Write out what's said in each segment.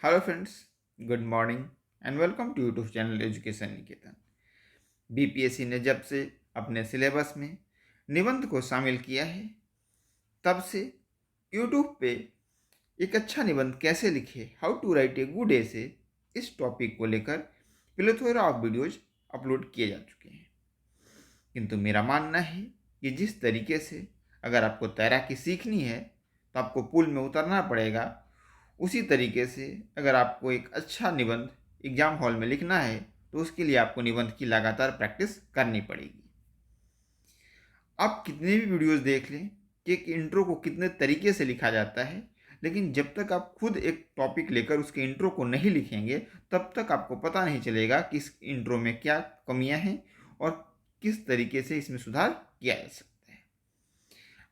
Hello friends, good morning and welcome to YouTube channel education Niketan. BPSC ने जब से अपने सिलेबस में निबंध को शामिल किया है, तब से यूट्यूब पे एक अच्छा निबंध कैसे लिखे, how to write a good essay, इस टॉपिक को लेकर प्लेथोरा ऑफ वीडियोज अपलोड किए जा चुके हैं। किंतु मेरा मानना है कि जिस तरीके से अगर आपको तैराकी सीखनी है तो आपको पूल में उतरना पड़ेगा, उसी तरीके से अगर आपको एक अच्छा निबंध एग्जाम हॉल में लिखना है तो उसके लिए आपको निबंध की लगातार प्रैक्टिस करनी पड़ेगी। आप कितने भी वीडियोस देख लें कि एक इंट्रो को कितने तरीके से लिखा जाता है, लेकिन जब तक आप खुद एक टॉपिक लेकर उसके इंट्रो को नहीं लिखेंगे तब तक आपको पता नहीं चलेगा कि इस इंट्रो में क्या कमियां हैं और किस तरीके से इसमें सुधार किया जा सकता है।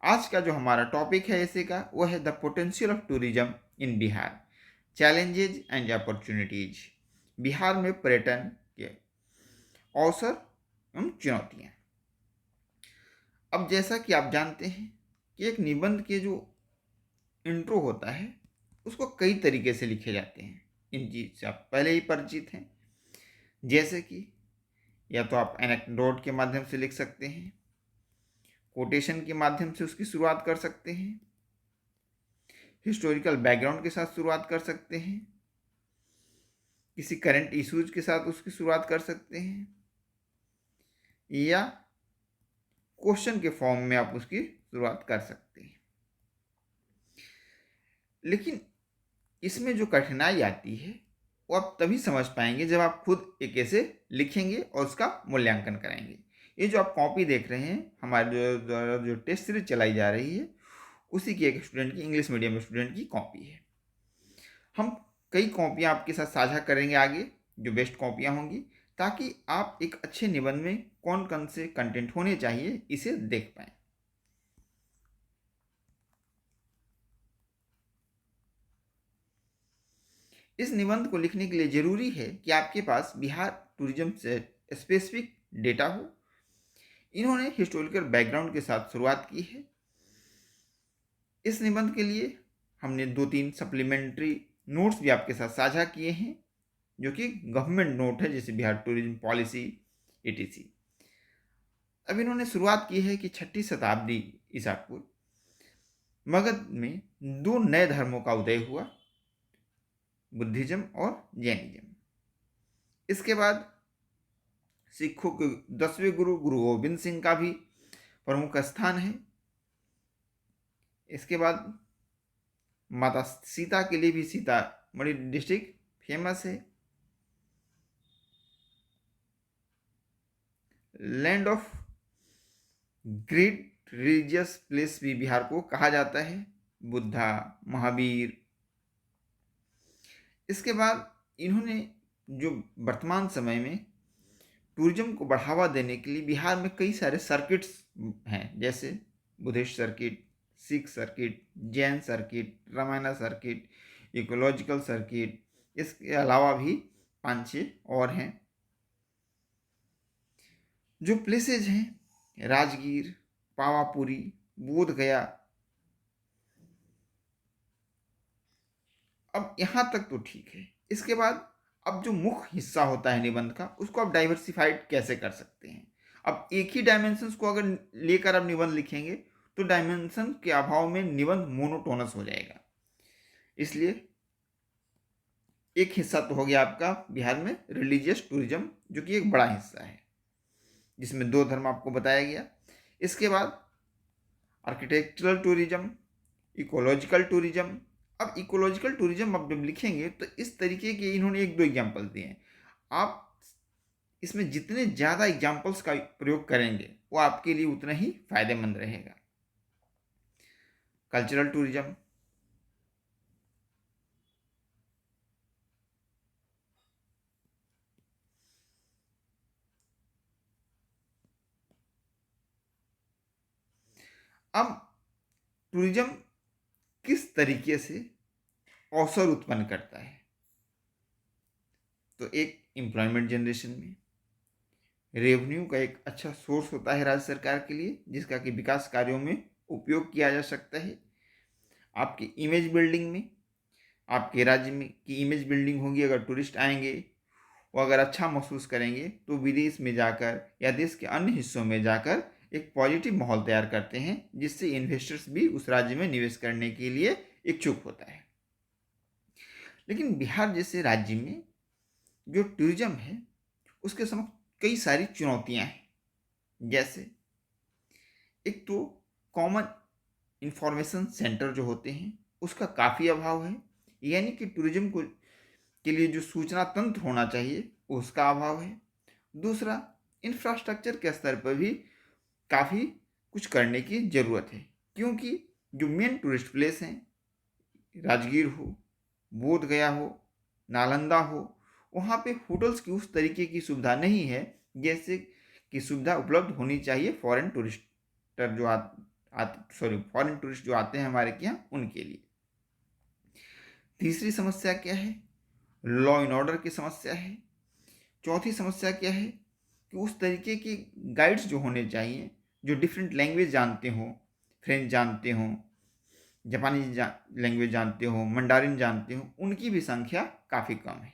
आज का जो हमारा टॉपिक है ऐसे का, वो है the potential of tourism in Bihar, challenges and opportunities. Bihar में पर्यटन के अवसर एवं चुनौतियाँ। अब जैसा कि आप जानते हैं कि एक निबंध के जो इंट्रो होता है उसको कई तरीके से लिखे जाते हैं। इन चीज से आप पहले ही परिचित हैं, जैसे कि या तो आप एनेक्डोट के माध्यम से लिख सकते हैं, कोटेशन के माध्यम से उसकी शुरुआत कर सकते हैं, हिस्टोरिकल बैकग्राउंड के साथ शुरुआत कर सकते हैं, किसी करंट इश्यूज के साथ उसकी शुरुआत कर सकते हैं, या क्वेश्चन के फॉर्म में आप उसकी शुरुआत कर सकते हैं। लेकिन इसमें जो कठिनाई आती है वो आप तभी समझ पाएंगे जब आप खुद एक ऐसे लिखेंगे और उसका मूल्यांकन कराएंगे। ये जो आप कॉपी देख रहे हैं, हमारे जो टेस्ट सीरीज चलाई जा रही है, उसी की एक स्टूडेंट की, इंग्लिश मीडियम स्टूडेंट की कॉपी है। हम कई कॉपियाँ आपके साथ साझा करेंगे आगे, जो बेस्ट कॉपियाँ होंगी, ताकि आप एक अच्छे निबंध में कौन कौन से कंटेंट होने चाहिए इसे देख पाएँ। इस निबंध को लिखने के लिए जरूरी है कि आपके पास बिहार टूरिज्म से स्पेसिफिक डेटा हो। इन्होंने हिस्टोरिकल बैकग्राउंड के साथ शुरुआत की है। इस निबंध के लिए हमने 2-3 सप्लीमेंट्री नोट्स भी आपके साथ साझा किए हैं, जो कि गवर्नमेंट नोट है, जैसे बिहार टूरिज्म पॉलिसी etc। अब इन्होंने शुरुआत की है कि 6ठी शताब्दी ईसा पूर्व मगध में 2 नए धर्मों का उदय हुआ, बुद्धिज्म और जैनिज्म। इसके बाद सिखों के 10वें गुरु गुरु गोविंद सिंह का भी प्रमुख स्थान है। इसके बाद माता सीता के लिए भी सीतामढ़ी डिस्ट्रिक्ट फेमस है। Land of great religious place भी बिहार को कहा जाता है, बुद्धा, महावीर। इसके बाद इन्होंने जो वर्तमान समय में टूरिज्म को बढ़ावा देने के लिए बिहार में कई सारे सर्किट्स हैं, जैसे Buddhist circuit, Sikh circuit, Jain circuit, Ramayana circuit, ecological circuit. इसके अलावा भी 5-6 और हैं। जो प्लेसेज हैं, राजगीर, पावापुरी, बोध गया। अब यहाँ तक तो ठीक है। इसके बाद अब जो मुख्य हिस्सा होता है निबंध का, उसको आप डाइवर्सिफाइड कैसे कर सकते हैं। अब एक ही डायमेंशंस को अगर लेकर आप निबंध लिखेंगे तो डायमेंशन के अभाव में निबंध मोनोटोनस हो जाएगा। इसलिए एक हिस्सा तो हो गया आपका बिहार में रिलीजियस टूरिज्म, जो कि एक बड़ा हिस्सा है, जिसमें 2 धर्म आपको बताया गया। इसके बाद आर्किटेक्चरल टूरिज्म, इकोलॉजिकल टूरिज्म। अब इकोलॉजिकल टूरिज्म आप जब लिखेंगे तो इस तरीके के इन्होंने 1-2 एग्जाम्पल दिए हैं। आप इसमें जितने ज़्यादा एग्जाम्पल्स का प्रयोग करेंगे वो आपके लिए उतना ही फायदेमंद रहेगा। कल्चरल टूरिज्म, अब टूरिज्म किस तरीके से अवसर उत्पन्न करता है, तो एक एम्प्लॉयमेंट जनरेशन में रेवेन्यू का एक अच्छा सोर्स होता है राज्य सरकार के लिए, जिसका कि विकास कार्यों में उपयोग किया जा सकता है। आपकी इमेज बिल्डिंग में, आपके राज्य में की इमेज बिल्डिंग होगी। अगर टूरिस्ट आएंगे, वो अगर अच्छा महसूस करेंगे तो विदेश में जाकर या देश के अन्य हिस्सों में जाकर एक पॉजिटिव माहौल तैयार करते हैं, जिससे इन्वेस्टर्स भी उस राज्य में निवेश करने के लिए इच्छुक होता है। लेकिन बिहार जैसे राज्य में जो टूरिज्म है उसके समक्ष कई सारी चुनौतियां हैं। जैसे एक तो कॉमन इंफॉर्मेशन सेंटर जो होते हैं उसका काफ़ी अभाव है, यानी कि टूरिज्म को के लिए जो सूचना तंत्र होना चाहिए उसका अभाव है। दूसरा, इंफ्रास्ट्रक्चर के स्तर पर भी काफ़ी कुछ करने की ज़रूरत है, क्योंकि जो मेन टूरिस्ट प्लेस हैं, राजगीर हो, बोध गया हो, नालंदा हो, वहाँ पे होटल्स की उस तरीके की सुविधा नहीं है जैसे कि सुविधा उपलब्ध होनी चाहिए फॉरेन टूरिस्टर जो फॉरेन टूरिस्ट जो आते हैं हमारे यहाँ उनके लिए। तीसरी समस्या क्या है? लॉ एंड ऑर्डर की समस्या है। चौथी समस्या क्या है कि उस तरीके के गाइड्स जो होने चाहिए जो डिफरेंट लैंग्वेज जानते हों, फ्रेंच जानते हों, जापानी लैंग्वेज जानते हो, मंडारिन जानते हो, उनकी भी संख्या काफ़ी कम है।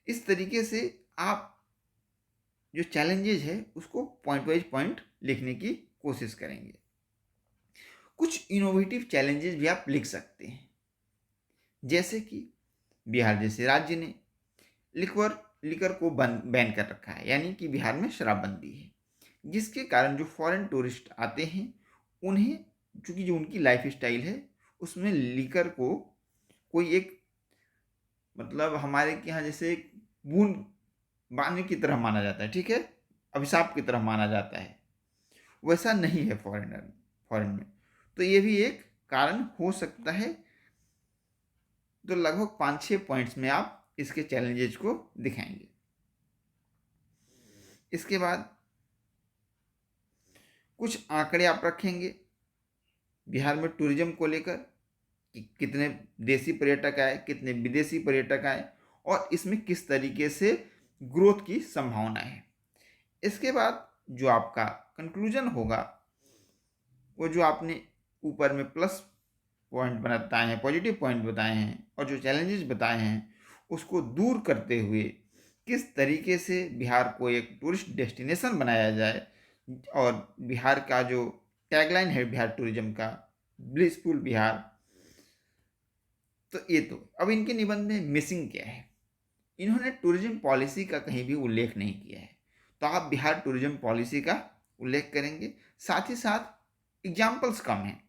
इस तरीके से आप जो चैलेंजेज है उसको पॉइंट वाइज पॉइंट लिखने की कोशिश करेंगे। कुछ इनोवेटिव चैलेंजेस भी आप लिख सकते हैं, जैसे कि बिहार जैसे राज्य ने लिकर को बैन कर रखा है, यानी कि बिहार में शराबबंदी है, जिसके कारण जो फॉरेन टूरिस्ट आते हैं उन्हें, चूँकि जो उनकी लाइफ स्टाइल है उसमें लिकर को कोई एक मतलब हमारे के यहाँ जैसे एक बूंद पानी की तरह माना जाता है, ठीक है, अभिशाप की तरह माना जाता है, वैसा नहीं है फॉरेन में। तो ये भी एक कारण हो सकता है। तो लगभग 5-6 पॉइंट्स में आप इसके चैलेंजेस को दिखाएंगे। इसके बाद कुछ आंकड़े आप रखेंगे बिहार में टूरिज्म को लेकर कि कितने देसी पर्यटक आए, कितने विदेशी पर्यटक आए और इसमें किस तरीके से ग्रोथ की संभावना है। इसके बाद जो आपका कंक्लूजन होगा वो जो आपने ऊपर में प्लस पॉइंट बताए हैं, पॉजिटिव पॉइंट बताए हैं और जो चैलेंजेस बताए हैं उसको दूर करते हुए किस तरीके से बिहार को एक टूरिस्ट डेस्टिनेशन बनाया जाए और बिहार का जो टैगलाइन है बिहार टूरिज्म का, ब्लिसफुल बिहार, तो ये तो अब इनके निबंध में मिसिंग क्या है? इन्होंने टूरिज्म पॉलिसी का कहीं भी उल्लेख नहीं किया है। तो आप बिहार टूरिज्म पॉलिसी का उल्लेख करेंगे, साथ ही साथ एग्जाम्पल्स कम हैं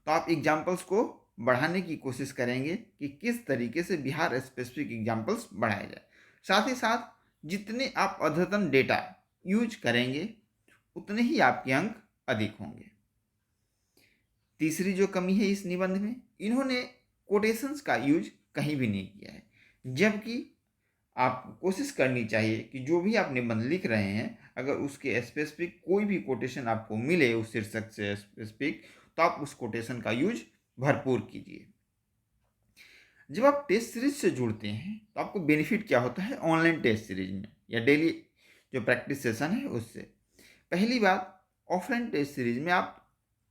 तो आप एग्जाम्पल्स को बढ़ाने की कोशिश करेंगे कि किस तरीके से बिहार स्पेसिफिक एग्जाम्पल्स बढ़ाया जाए। साथ ही साथ जितने आप अद्यतन डेटा यूज करेंगे उतने ही आपके अंक अधिक होंगे। तीसरी जो कमी है इस निबंध में, इन्होंने कोटेशंस का यूज कहीं भी नहीं किया है, जबकि आपको कोशिश करनी चाहिए कि जो भी आप निबंध लिख रहे हैं अगर उसके स्पेसिफिक कोई भी कोटेशन आपको मिले उस शीर्षक से स्पेसिफिक, तो आप उस कोटेशन का यूज भरपूर कीजिए। जब आप टेस्ट सीरीज से जुड़ते हैं तो आपको बेनिफिट क्या होता है ऑनलाइन टेस्ट सीरीज में या डेली जो प्रैक्टिस सेशन है उससे? पहली बात, ऑफलाइन टेस्ट सीरीज में आप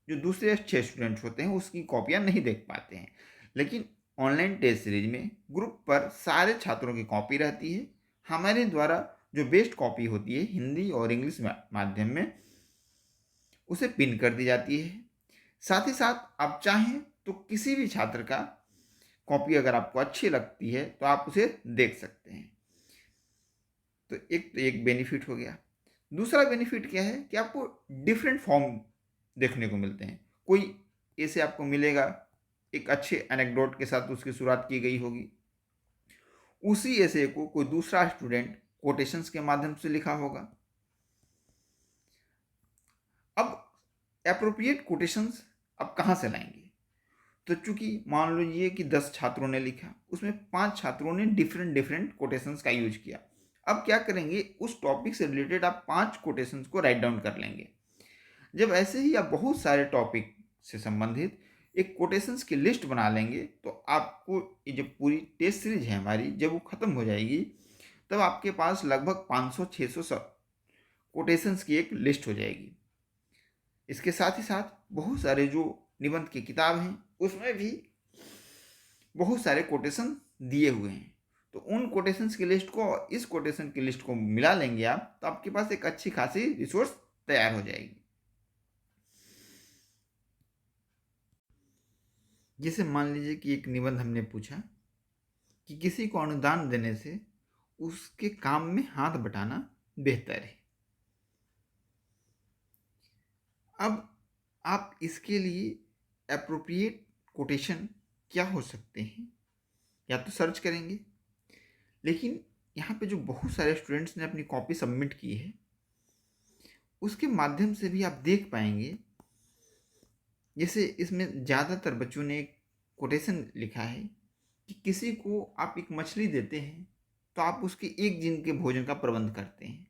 जो दूसरे अच्छे स्टूडेंट्स होते हैं उसकी कॉपियाँ नहीं देख पाते हैं, लेकिन ऑनलाइन टेस्ट सीरीज में ग्रुप पर सारे छात्रों की कॉपी रहती है। हमारे द्वारा जो बेस्ट कॉपी होती है हिंदी और इंग्लिश माध्यम में उसे पिन कर दी जाती है। साथ ही साथ आप चाहें तो किसी भी छात्र का कॉपी अगर आपको अच्छी लगती है तो आप उसे देख सकते हैं। तो एक बेनिफिट हो गया। दूसरा बेनिफिट क्या है कि आपको डिफरेंट फॉर्म देखने को मिलते हैं। कोई ऐसे आपको मिलेगा एक अच्छे एनेक्डोट के साथ उसकी शुरुआत की गई होगी, उसी ऐसे को कोई दूसरा स्टूडेंट कोटेशंस के माध्यम से लिखा होगा। अब एप्रोप्रिएट कोटेशंस अब कहाँ से लाएंगे? तो चूंकि मान लीजिए कि 10 छात्रों ने लिखा, उसमें 5 छात्रों ने डिफरेंट कोटेशंस का यूज किया। अब क्या करेंगे, उस टॉपिक से रिलेटेड आप 5 कोटेशंस को राइट डाउन कर लेंगे। जब ऐसे ही आप बहुत सारे टॉपिक से संबंधित एक कोटेशंस की लिस्ट बना लेंगे तो आपको ये जो पूरी टेस्ट सीरीज है हमारी जब वो ख़त्म हो जाएगी तब आपके पास लगभग 500-600 कोटेशंस की एक लिस्ट हो जाएगी। इसके साथ ही साथ बहुत सारे जो निबंध की किताब हैं उसमें भी बहुत सारे कोटेशन दिए हुए हैं। तो उन कोटेशंस की लिस्ट को और इस कोटेशन की लिस्ट को मिला लेंगे आप, तो आपके पास एक अच्छी खासी रिसोर्स तैयार हो जाएगी। जैसे मान लीजिए कि एक निबंध हमने पूछा कि किसी को अनुदान देने से उसके काम में हाथ बटाना बेहतर है। अब आप इसके लिए एप्रोप्रिएट कोटेशन क्या हो सकते हैं, या तो सर्च करेंगे, लेकिन यहाँ पे जो बहुत सारे स्टूडेंट्स ने अपनी कॉपी सबमिट की है उसके माध्यम से भी आप देख पाएंगे। जैसे इसमें ज़्यादातर बच्चों ने एक कोटेशन लिखा है कि किसी को आप एक मछली देते हैं तो आप उसके एक दिन के भोजन का प्रबंध करते हैं,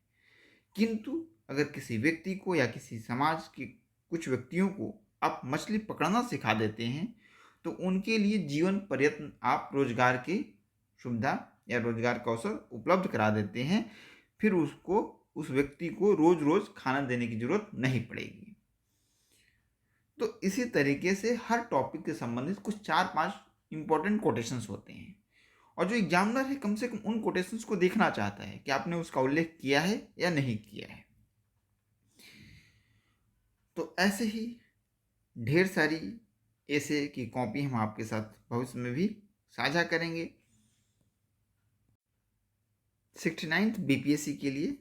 किंतु अगर किसी व्यक्ति को या किसी समाज के कुछ व्यक्तियों को आप मछली पकड़ना सिखा देते हैं तो उनके लिए जीवन पर्यंत आप रोजगार की सुविधा या रोजगार का अवसर उपलब्ध करा देते हैं। फिर उस व्यक्ति को रोज रोज खाना देने की जरूरत नहीं पड़ेगी। तो इसी तरीके से हर टॉपिक के संबंधित कुछ 4-5 इंपॉर्टेंट कोटेशंस होते हैं, और जो एग्जामिनर है कम से कम उन कोटेशंस को देखना चाहता है कि आपने उसका उल्लेख किया है या नहीं किया है। तो ऐसे ही ढेर सारी ऐसे की कॉपी हम आपके साथ भविष्य में भी साझा करेंगे। 69th बीपीएससी के लिए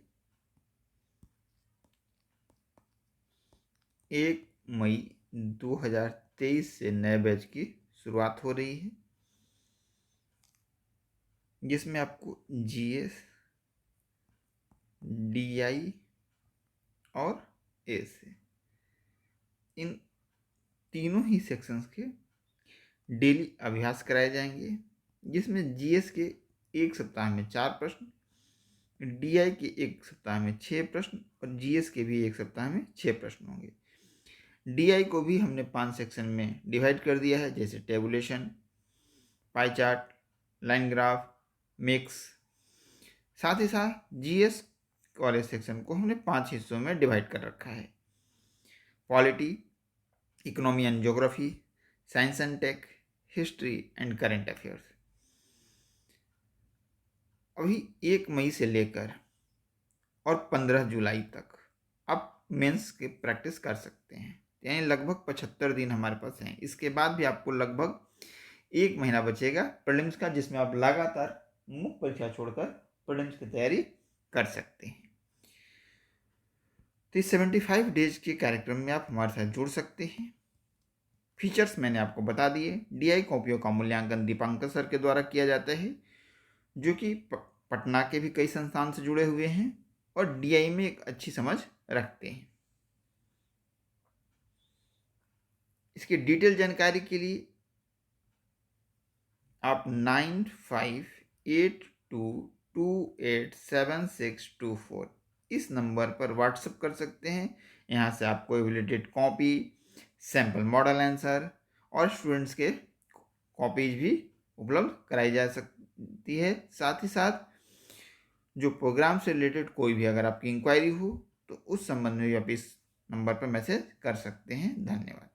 1 मई 2023 से नए बैच की शुरुआत हो रही है, जिसमें आपको जीएस, डीआई और एसे इन तीनों ही सेक्शंस के डेली अभ्यास कराए जाएंगे, जिसमें जीएस के एक सप्ताह में 4 प्रश्न, डीआई के एक सप्ताह में 6 प्रश्न और जीएस के भी एक सप्ताह में 6 प्रश्न होंगे। डीआई को भी हमने 5 सेक्शन में डिवाइड कर दिया है, जैसे tabulation, pie chart, line graph, mix. साथ ही साथ जीएस वाले सेक्शन को हमने 5 हिस्सों में डिवाइड कर रखा है: polity, economy and geography, science and tech, history and current affairs. अभी 1 मई से लेकर और 15 जुलाई तक आप मेंस की प्रैक्टिस कर सकते हैं, यानी लगभग 75 दिन हमारे पास हैं। इसके बाद भी आपको लगभग 1 महीना बचेगा प्रीलिम्स का, जिसमें आप लगातार मुख्य परीक्षा छोड़कर प्रीलिम्स की तैयारी कर सकते हैं। तो इस 75 डेज के कार्यक्रम में आप हमारे साथ जुड़ सकते हैं। फीचर्स मैंने आपको बता दिए। डीआई कॉपियों का मूल्यांकन दीपांकर सर के द्वारा किया जाता है, जो कि पटना के भी कई संस्थान से जुड़े हुए हैं और डीआई में एक अच्छी समझ रखते हैं। इसकी डिटेल जानकारी के लिए आप 9582287624 इस नंबर पर व्हाट्सएप कर सकते हैं। यहाँ से आपको एवेलेटेड कॉपी, सैम्पल मॉडल आंसर और स्टूडेंट्स के कॉपीज भी उपलब्ध कराई जा सकती है। साथ ही साथ जो प्रोग्राम से रिलेटेड कोई भी अगर आपकी इंक्वायरी हो तो उस संबंध में भी आप इस नंबर पर मैसेज कर सकते हैं। धन्यवाद।